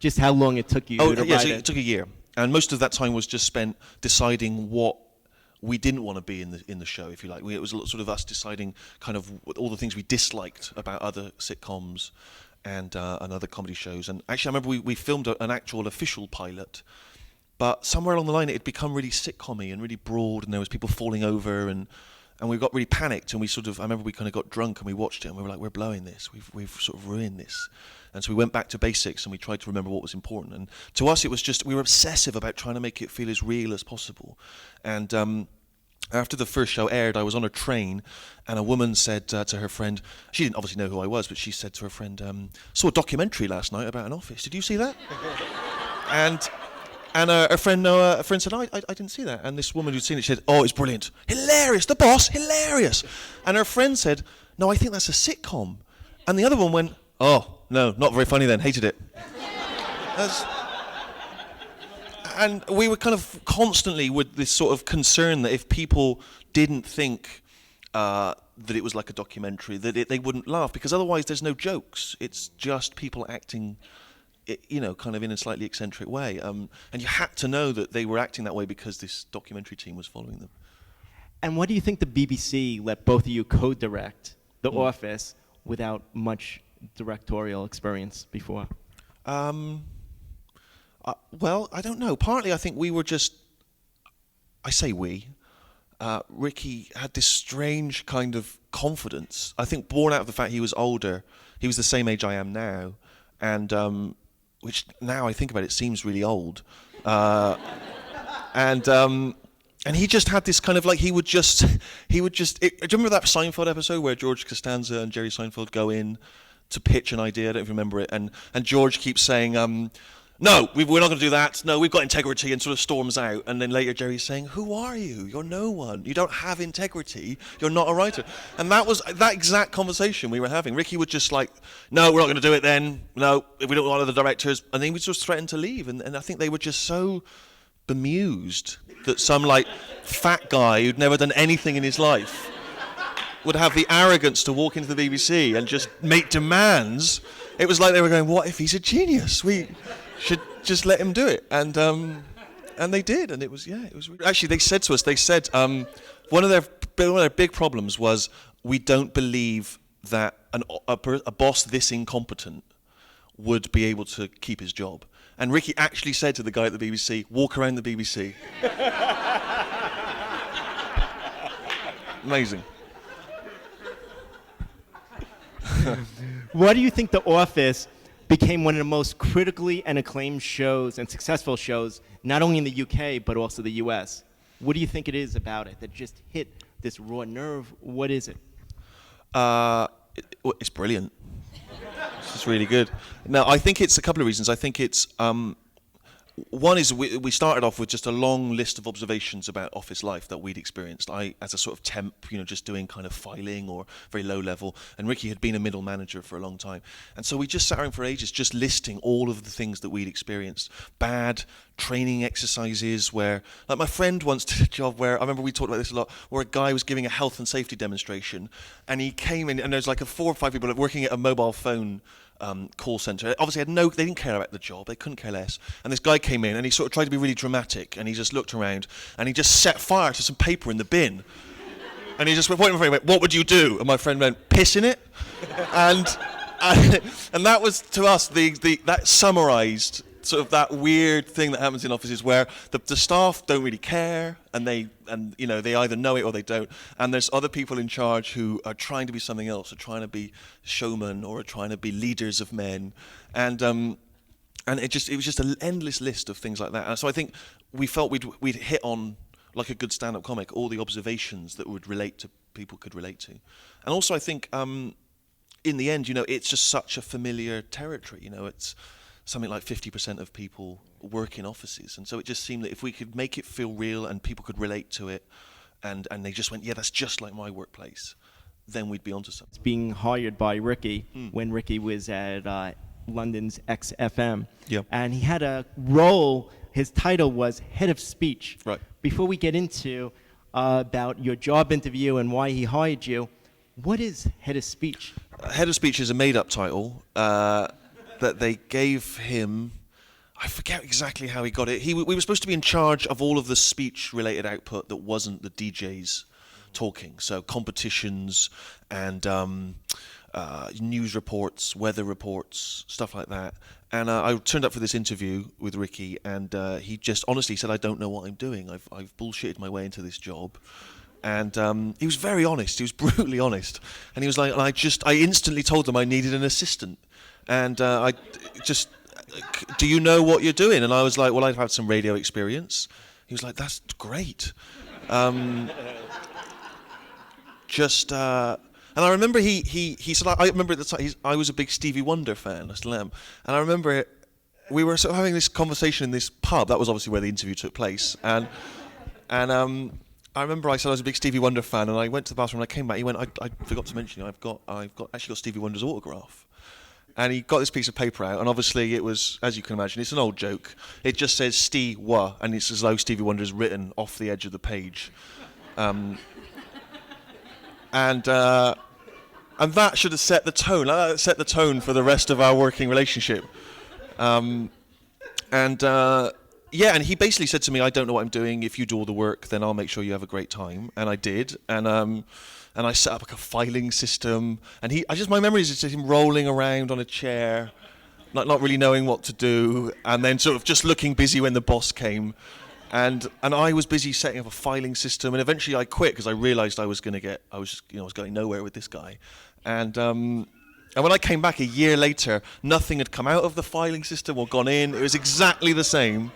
Just how long it took you to write yes, it? it took a year, and most of that time was just spent deciding what we didn't want to be in the show, if you like. It was sort of us deciding kind of all the things we disliked about other sitcoms and other comedy shows. And actually, I remember we filmed an actual official pilot, but somewhere along the line it had become really sitcom-y and really broad, and there was people falling over, and we got really panicked, and I remember we kind of got drunk and we watched it and we were like, we're blowing this, we've sort of ruined this. And so we went back to basics and we tried to remember what was important. And to us, it was just, we were obsessive about trying to make it feel as real as possible. And after the first show aired, I was on a train, and a woman said to her friend, she didn't obviously know who I was, but she said to her friend, saw a documentary last night about an office. Did you see that? and her friend said, I didn't see that. And this woman who'd seen it said, oh, it's brilliant. Hilarious, the boss, hilarious. And her friend said, no, I think that's a sitcom. And the other one went, oh, no, not very funny then, hated it. And we were kind of constantly with this sort of concern that if people didn't think that it was like a documentary, that they wouldn't laugh, because otherwise there's no jokes. It's just people acting, kind of in a slightly eccentric way. And you had to know that they were acting that way because this documentary team was following them. And why do you think the BBC let both of you co-direct The Office without much directorial experience before? Well, I don't know. Partly I think we were just, I say we, Ricky had this strange kind of confidence. I think born out of the fact he was older. He was the same age I am now, and which now I think about it seems really old. And he just had this kind of like, he would just, do you remember that Seinfeld episode where George Costanza and Jerry Seinfeld go in to pitch an idea? I don't remember it. And George keeps saying, no, we're not going to do that. No, we've got integrity, and sort of storms out. And then later Jerry's saying, who are you? You're no one. You don't have integrity. You're not a writer. And that was that exact conversation we were having. Ricky would just like, no, we're not going to do it then. No, if we don't want other directors. And then he would just threaten to leave. And I think they were just so bemused that some like fat guy who'd never done anything in his life would have the arrogance to walk into the BBC and just make demands. It was like they were going, what if he's a genius? We should just let him do it. And they did, and it was actually, they said to us, one of their big problems was, we don't believe that a boss this incompetent would be able to keep his job. And Ricky actually said to the guy at the BBC, walk around the BBC. Amazing. Why do you think The Office became one of the most critically and acclaimed shows and successful shows, not only in the UK, but also the US? What do you think it is about it that just hit this raw nerve? What is it? It's brilliant. It's just really good. Now, I think it's a couple of reasons. I think it's one is we started off with just a long list of observations about office life that we'd experienced. I, as a sort of temp, just doing kind of filing or very low level, and Ricky had been a middle manager for a long time. And so we just sat around for ages just listing all of the things that we'd experienced. Bad training exercises where, like my friend once did a job where, I remember we talked about this a lot, where a guy was giving a health and safety demonstration, and he came in, and there's like 4 or 5 people working at a mobile phone call center. Obviously they didn't care about the job, they couldn't care less. And this guy came in and he sort of tried to be really dramatic, and he just looked around and he just set fire to some paper in the bin. And he just went, what would you do? And my friend went, piss in it. and that was, to us, that summarized sort of that weird thing that happens in offices where the staff don't really care, and they either know it or they don't, and there's other people in charge who are trying to be something else, are trying to be showmen or are trying to be leaders of men, and it was just an endless list of things like that. And so I think we felt we'd hit on, like a good stand-up comic, all the observations that people could relate to. And also I think in the end, it's just such a familiar territory. It's something like 50% of people work in offices. And so it just seemed that if we could make it feel real and people could relate to it, and they just went, yeah, that's just like my workplace, then we'd be onto something. It's being hired by Ricky when Ricky was at London's XFM. Yep. And he had a role, his title was Head of Speech. Right. Before Before we get into about your job interview and why he hired you, what is Head of Speech? Head of Speech is a made-up title that they gave him I forget exactly how he got it. We were supposed to be in charge of all of the speech-related output that wasn't the DJs talking. So competitions and news reports, weather reports, stuff like that. And I turned up for this interview with Ricky, and he just honestly said, "I don't know what I'm doing. I've bullshitted my way into this job." And he was very honest. He was brutally honest. And he was like, and I instantly told him I needed an assistant. And I just, do you know what you're doing? And I was like, well, I've had some radio experience. He was like, that's great. And I remember he said, I remember at the time, I was a big Stevie Wonder fan, I still am. And I remember we were sort of having this conversation in this pub. That was obviously where the interview took place. And I remember I said I was a big Stevie Wonder fan, and I went to the bathroom and I came back. He went, I forgot to mention you, I've actually got Stevie Wonder's autograph. And he got this piece of paper out, and obviously it was, as you can imagine, it's an old joke. It just says Steve Wa, and it's as though Stevie Wonder's written off the edge of the page. And that should have set the tone. That set the tone for the rest of our working relationship. Yeah, and he basically said to me, "I don't know what I'm doing. If you do all the work, then I'll make sure you have a great time." And I did. And I set up like a filing system. And my memories is just him rolling around on a chair, not really knowing what to do, and then sort of just looking busy when the boss came. And I was busy setting up a filing system, and eventually I quit because I realised I was going nowhere with this guy. And when I came back a year later, nothing had come out of the filing system or gone in. It was exactly the same.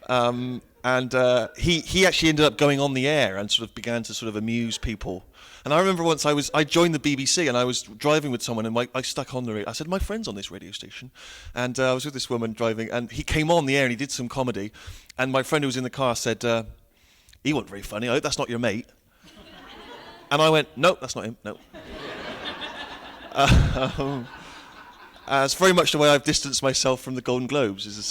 He actually ended up going on the air and sort of began to sort of amuse people. And I remember once I joined the BBC and I was driving with someone, and I stuck on the radio. I said, "My friend's on this radio station," and I was with this woman driving, and he came on the air and he did some comedy, and my friend who was in the car said, "He wasn't very funny. I hope that's not your mate." And I went, "No, that's not him. No." It's very much the way I've distanced myself from the Golden Globes. Is the same.